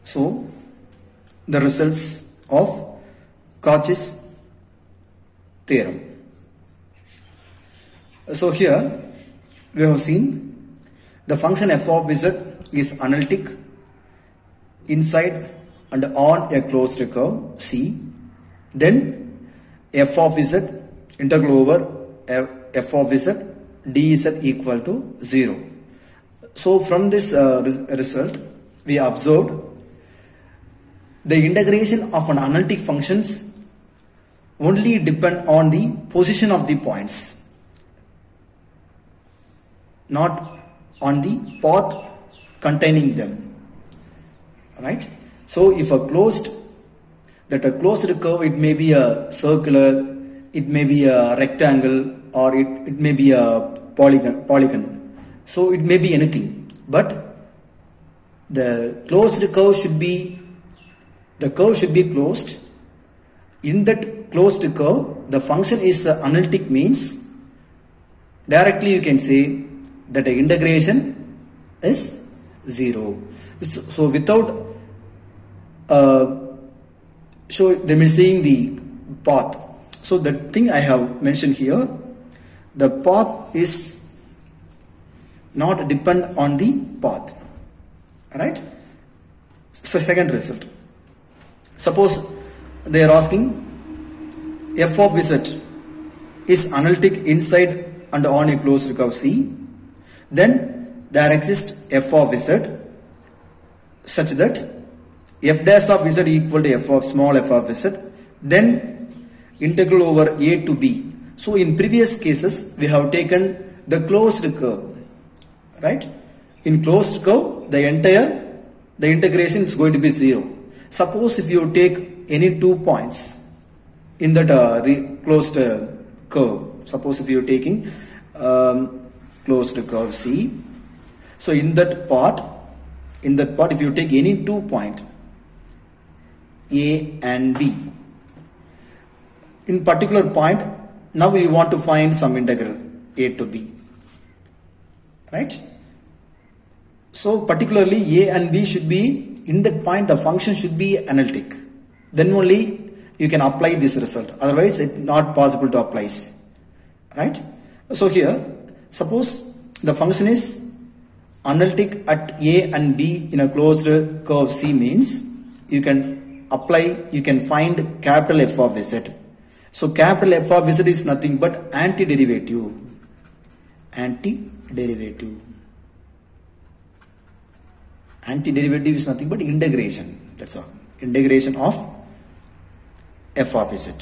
So the results of Cauchy's theorem. So here we have seen the function f of z is analytic inside and on a closed curve C. Then f of z integral over f of z dz equal to 0. So from this result we observed the integration of an analytic functions only depend on the position of the points, not on the path containing them, right? So if a closed curve, it may be a circular, it may be a rectangle, or it may be a polygon. So it may be anything, but the closed curve should be, the curve should be closed. In that closed curve, the function is analytic, means directly you can say that the integration is 0. So without so them is saying the path. So the thing I have mentioned here, the path is not depend on the path, right? So second result, suppose they are asking f of z is analytic inside and on a closed curve C, then there exists f of z such that f dash of z equal to f of small f of z, then integral over a to b. So in previous cases we have taken the closed curve, right? In closed curve the integration is going to be 0. Suppose if you take any 2 points in that closed curve, suppose if you are taking closed curve C, so in that part if you take any 2 points A and B, in particular point, now we want to find some integral a to b, right? So particularly A and B should be, in that point the function should be analytic, then only you can apply this result, otherwise it's not possible to apply, right? So here suppose the function is analytic at A and B in a closed curve C, means you can apply, you can find capital F of Z. So capital F of Z is nothing but antiderivative. Antiderivative is nothing but integration, that's all. Integration of F of Z.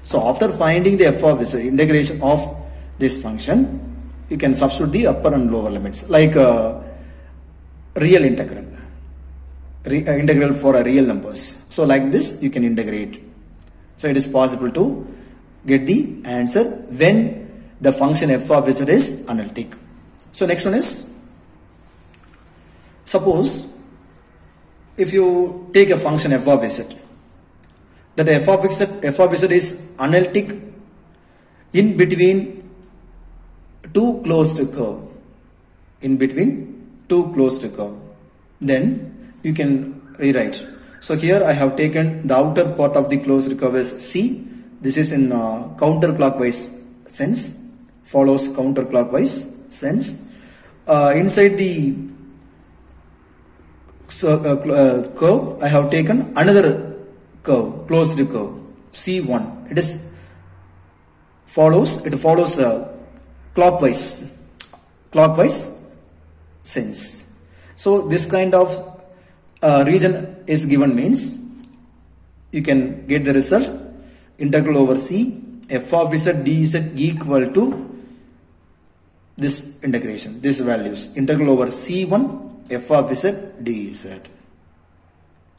So after finding the F of Z, integration of this function, you can substitute the upper and lower limits, like real integral. Integral for a real numbers. So like this you can integrate. So it is possible to get the answer when the function f of z is analytic. So next one is, suppose if you take a function f of z, that f of z is analytic in between two closed curve, then you can rewrite. So here I have taken the outer part of the closed curve as C. This is in counterclockwise sense, follows counterclockwise sense. Inside the curve I have taken another curve, closed curve C1. It follows clockwise sense. So this kind of region is given, means you can get the result integral over C f of z dz equal to this integration, this values, integral over C1 f of z dz,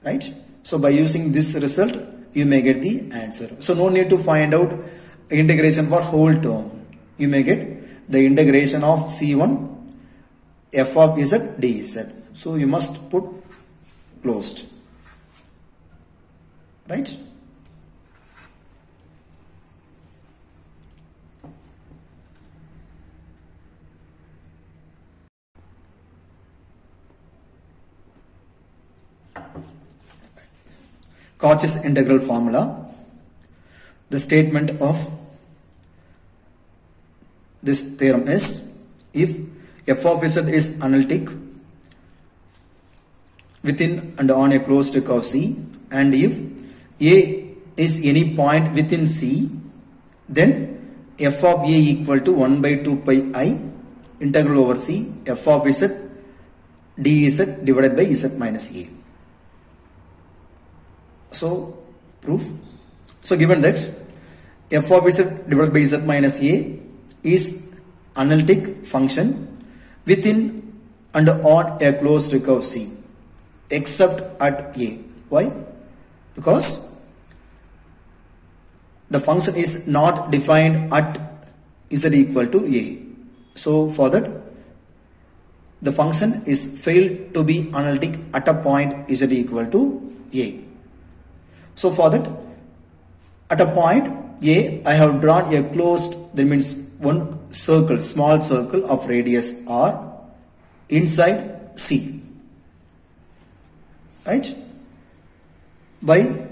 right? So by using this result you may get the answer. So no need to find out integration for whole term, you may get the integration of C1 f of z dz. So you must put closed, right? Cauchy's integral formula. The statement of this theorem is, if f of z is analytic within and on a closed curve C, and if a is any point within C, then f of a equal to 1 by 2 pi I integral over C f of z dz divided by z minus a. So proof. So given that f of z divided by z minus a is analytic function within and on a closed curve C except at a. Why? Because the function is not defined at z equal to a. So for that, the function is failed to be analytic at a point z equal to a. So for that, at a point a, I have drawn a closed, that means one circle, small circle of radius r inside C, right? By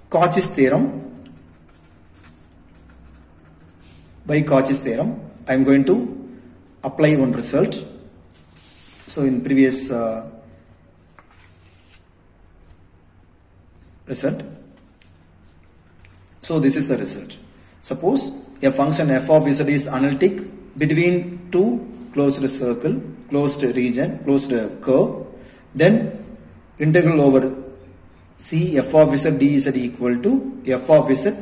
Cauchy's theorem, I am going to apply one result. So in previous result, so this is the result. Suppose a function f of z is analytic between two closed circle, closed region, closed curve, then integral over C f of z dz equal to f of z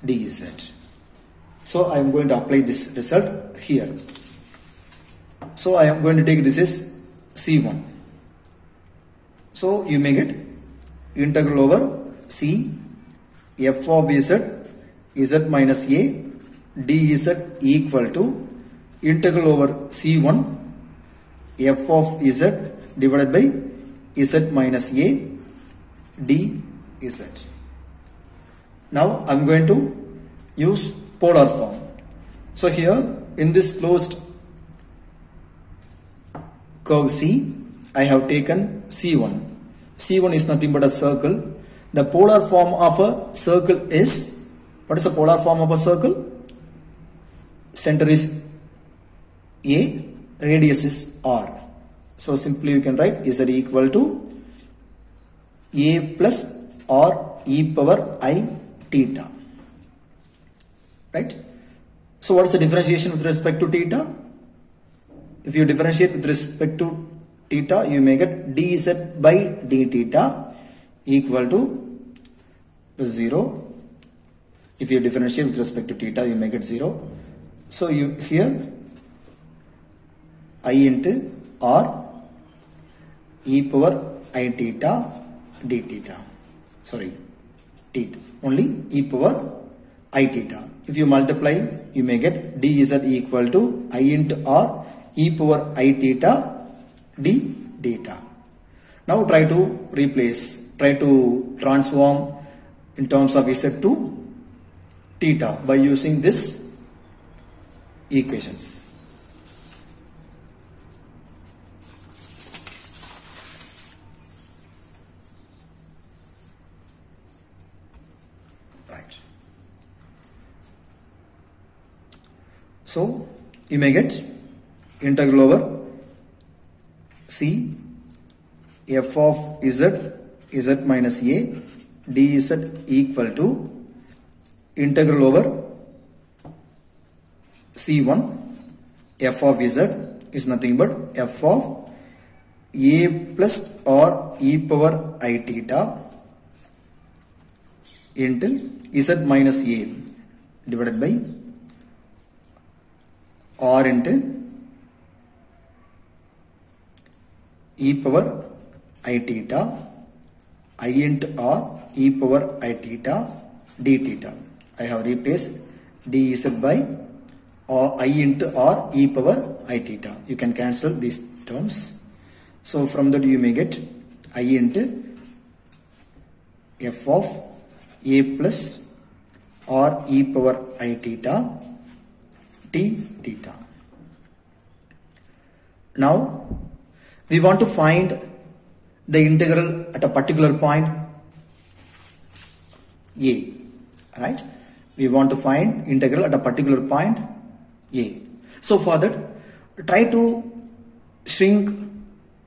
dz. So I am going to apply this result here. So I am going to take this as C1. So you may get integral over C f of z minus a dz equal to integral over C1 f of z divided by z minus a dz. Now I am going to use polar form. So here in this closed curve C, I have taken C1. C1 is nothing but a circle. The polar form of a circle is, what is the polar form of a circle? Center is A, radius is R. So simply you can write z equal to a plus r e power I theta. Right? So what is the differentiation with respect to theta? If you differentiate with respect to theta, you may get dz by d theta equal to 0. If you differentiate with respect to theta, you may get 0. So you here I into r e power I theta d theta. Sorry, theta. Only e power I theta. If you multiply, you may get dz equal to I into r e power I theta d theta. Now try to replace, try to transform in terms of z to theta by using this equations. Right. So you may get integral over C f of z minus a dz equal to integral over C1 f of z is nothing but f of a plus or e power I theta into z minus a divided by r into e power I theta I into r e power I theta d theta. I have replaced dz by or I into r e power I theta. You can cancel these terms. So from that you may get I into f of a plus r e power I theta t theta. Now we want to find the integral at a particular point A, right? We want to find integral at a particular point A. So for that, try to shrink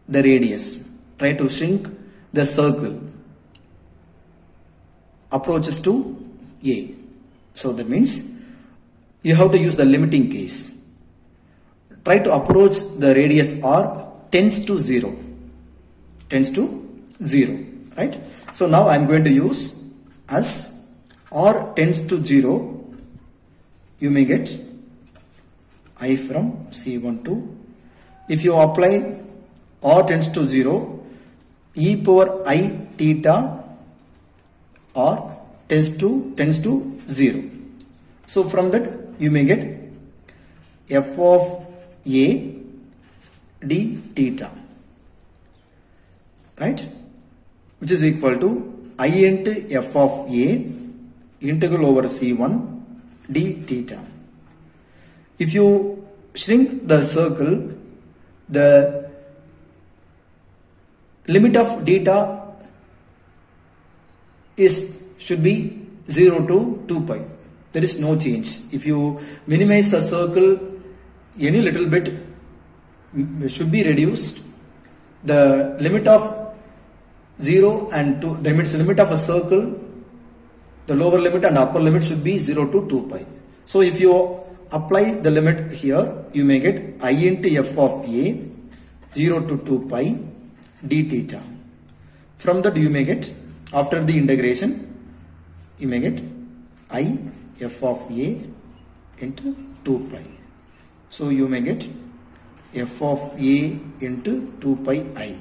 the radius, try to shrink the circle approaches to A. So that means you have to use the limiting case. Try to approach the radius R tends to 0, right? So now I am going to use as R tends to 0, you may get I from C1 to, if you apply R tends to 0, e power I theta R tends to 0. So from that you may get f of A d theta, right, which is equal to I into f of A integral over C1 d theta. If you shrink the circle, the limit of theta should be 0 to 2 pi. There is no change. If you minimize the circle any little bit, should be reduced. The limit of 0 and 2, the limit of a circle, the lower limit and upper limit should be 0 to 2 pi. So if you apply the limit here, you may get I into f of A 0 to 2 pi d theta. From that you may get, after the integration, you may get I f of A into 2 pi. So you may get f of A into 2 pi I.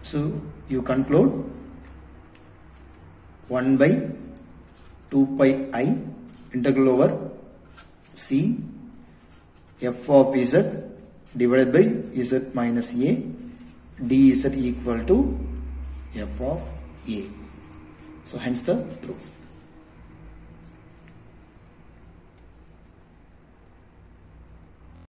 So you conclude 1 by 2 pi I integral over C f of Z divided by Z minus A dz equal to f of A. So hence the proof.